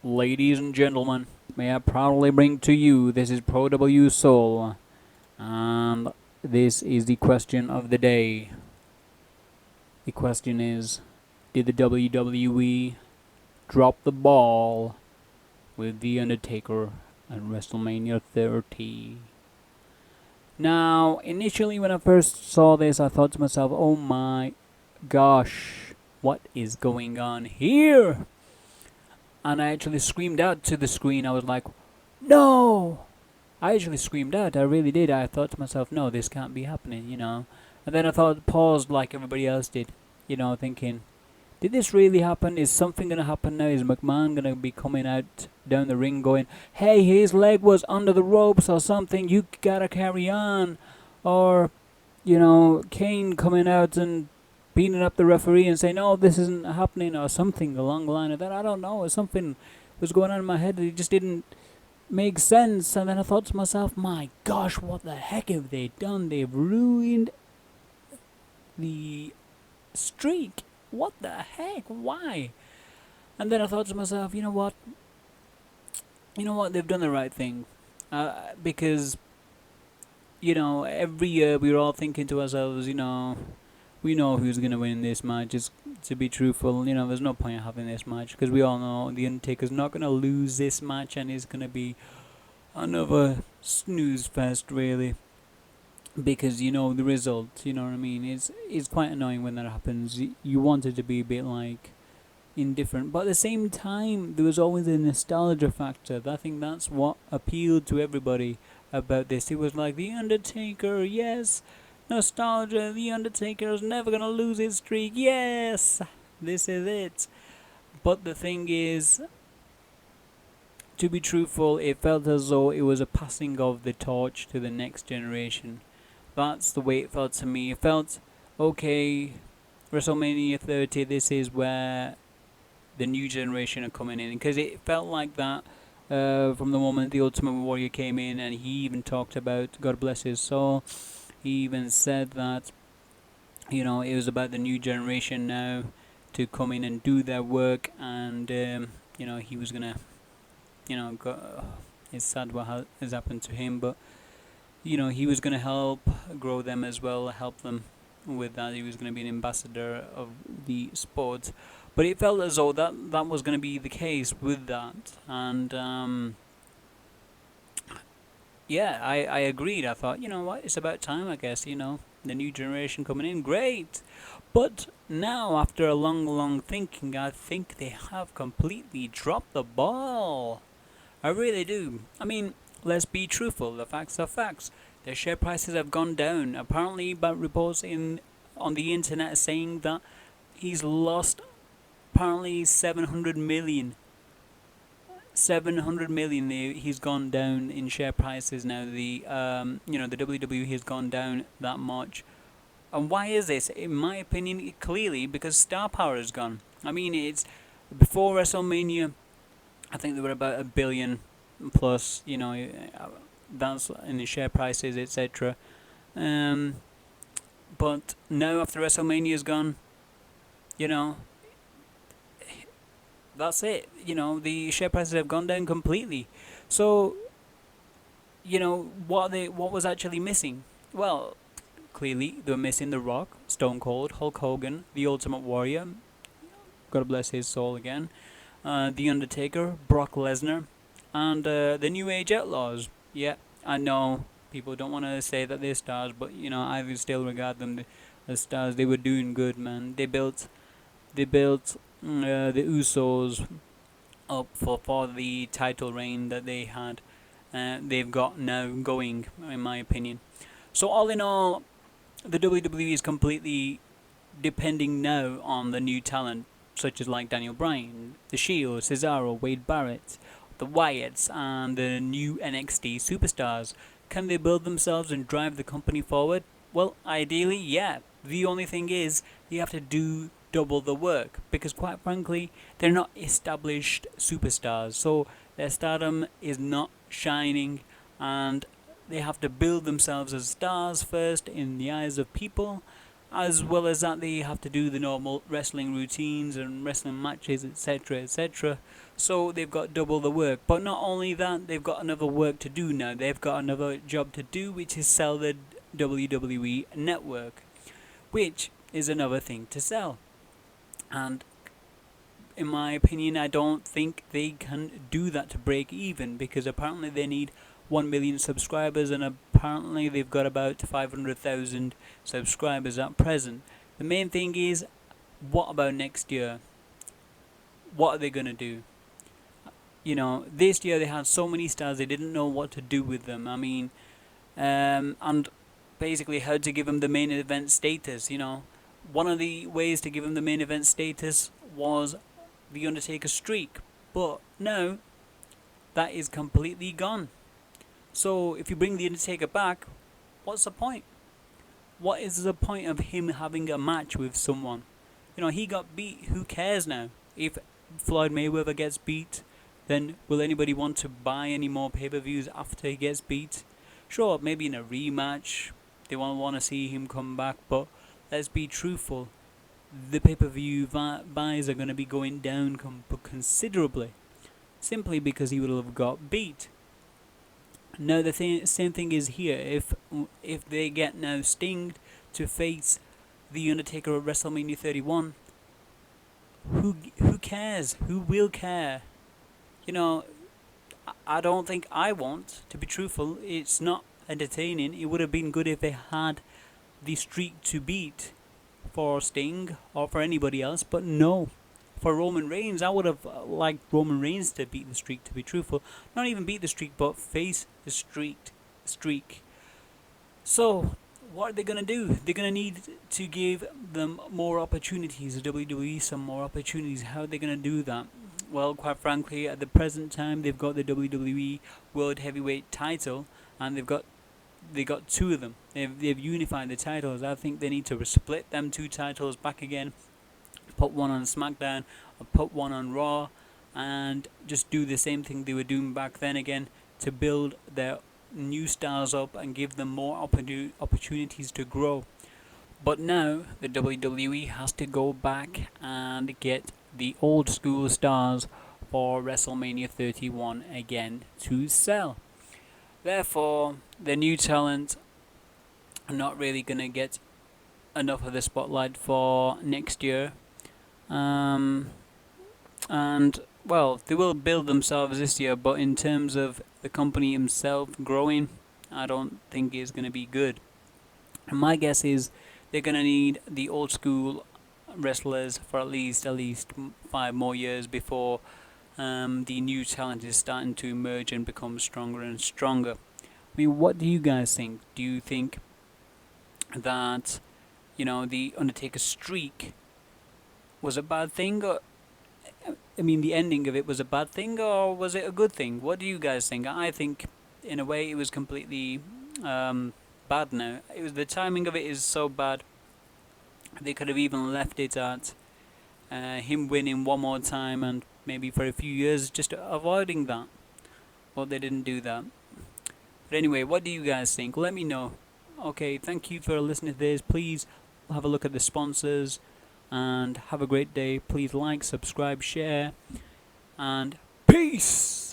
Ladies and gentlemen, may I proudly bring to you, this is Pro W Soul, and this is the question of the day. The question is, did the WWE drop the ball with The Undertaker at WrestleMania 30? Now, initially when I first saw this, I thought to myself, oh my gosh, what is going on here? And I actually screamed out to the screen. I was like, no! I actually screamed out. I really did. I thought to myself, no, this can't be happening, And then I paused like everybody else did, thinking, did this really happen? Is something going to happen now? Is McMahon going to be coming out down the ring going, hey, his leg was under the ropes or something, you gotta carry on? Or, Kane coming out and beating up the referee and saying, no, this isn't happening, or something along the line of that. I don't know. Something was going on in my head that it just didn't make sense. And then I thought to myself, my gosh, what the heck have they done? They've ruined the streak. What the heck? Why? And then I thought to myself, you know what? They've done the right thing. Because, every year we're all thinking to ourselves, we know who's going to win this match. Just to be truthful, there's no point in having this match, because we all know The Undertaker's not going to lose this match, and it's going to be another snooze fest, really. Because the result, you know what I mean? It's quite annoying when that happens. You want it to be a bit like indifferent, but at the same time, there was always a nostalgia factor. I think that's what appealed to everybody about this. It was like, The Undertaker, yes, nostalgia, The Undertaker is never gonna lose his streak, yes, this is it. But the thing is, to be truthful, it felt as though it was a passing of the torch to the next generation. That's the way it felt to me. It felt, okay, WrestleMania 30, this is where the new generation are coming in, because it felt like that from the moment the Ultimate Warrior came in, and he even talked about, God bless his soul, he even said that, it was about the new generation now to come in and do their work, and, he was going to, it's sad what has happened to him, but, he was going to help grow them as well, help them with that. He was going to be an ambassador of the sport. But it felt as though that was going to be the case with that. And, I agreed. I thought, you know what, it's about time, I guess, the new generation coming in, great. But now, after a long thinking, I think they have completely dropped the ball. I really do. I mean, let's be truthful, the facts are facts. Their share prices have gone down. Apparently, by reports on the internet saying that he's lost apparently 700 million. 700 million he's gone down in share prices now. The WWE has gone down that much. And why is this? In my opinion, clearly because star power is gone. I mean, it's before WrestleMania, I think they were about $1 billion plus, that's in the share prices, etc. But now after WrestleMania is gone, that's it. The share prices have gone down completely. So, what was actually missing? Well, clearly they were missing The Rock, Stone Cold, Hulk Hogan, The Ultimate Warrior, God bless his soul again, The Undertaker, Brock Lesnar, and the New Age Outlaws. Yeah, I know people don't want to say that they're stars, but I still regard them as stars. They were doing good, man. They built the Usos up for the title reign that they had. They've got now going, in my opinion. So all in all, the WWE is completely depending now on the new talent, such as like Daniel Bryan, The Shield, Cesaro, Wade Barrett, the Wyatts, and the new NXT superstars. Can they build themselves and drive the company forward? Well, ideally, yeah. The only thing is, you have to do double the work, because quite frankly, they're not established superstars, so their stardom is not shining, and they have to build themselves as stars first in the eyes of people, as well as that, they have to do the normal wrestling routines and wrestling matches, etc., etc. So they've got double the work. But not only that, they've got another work to do now. They've got another job to do, which is sell the WWE network, which is another thing to sell. And in my opinion, I don't think they can do that to break even, because apparently they need 1 million subscribers, and apparently they've got about 500,000 subscribers at present. The main thing is, what about next year? What are they going to do? You know, this year they had so many stars, they didn't know what to do with them. I mean, and basically how to give them the main event status. You know, one of the ways to give them the main event status was the Undertakers Streak, but now that is completely gone. So if you bring the Undertaker back, what's the point? What is the point of him having a match with someone? You know, he got beat. Who cares now? If Floyd Mayweather gets beat, then will anybody want to buy any more pay-per-views after he gets beat? Sure, maybe in a rematch, they won't want to see him come back, but let's be truthful. The pay-per-view buys are going to be going down considerably, simply because he will have got beat. Now the same thing is here. If they get now Sting to face the Undertaker at WrestleMania 31, who cares? Who will care? You know, I don't think I want. To be truthful, it's not entertaining. It would have been good if they had the streak to beat for Sting or for anybody else, but no. For Roman Reigns, I would have liked Roman Reigns to beat the streak, to be truthful. Not even beat the streak, but face the streak. So, what are they going to do? They're going to need to give them more opportunities, the WWE some more opportunities. How are they going to do that? Well, quite frankly, at the present time, they've got the WWE World Heavyweight title, and they've got two of them. They've unified the titles. I think they need to split them two titles back again, put one on SmackDown, or put one on Raw, and just do the same thing they were doing back then again, to build their new stars up and give them more opportunities to grow. But now the WWE has to go back and get the old school stars for WrestleMania 31 again to sell. Therefore, the new talent are not really going to get enough of the spotlight for next year. And, well, they will build themselves this year, but in terms of the company himself growing, I don't think it's going to be good. And my guess is they're going to need the old school wrestlers for at least 5 more years before the new talent is starting to emerge and become stronger and stronger. I mean, what do you guys think? Do you think that, you know, the Undertaker Streak was a bad thing, or I mean, the ending of it was a bad thing, or was it a good thing? What do you guys think? I think, in a way, it was completely bad. Now, the timing of it is so bad. They could have even left it at him winning one more time, and maybe for a few years just avoiding that. Well, they didn't do that. But anyway, what do you guys think? Let me know. Okay, thank you for listening to this. Please have a look at the sponsors, and have a great day. Please like, subscribe, share, and peace!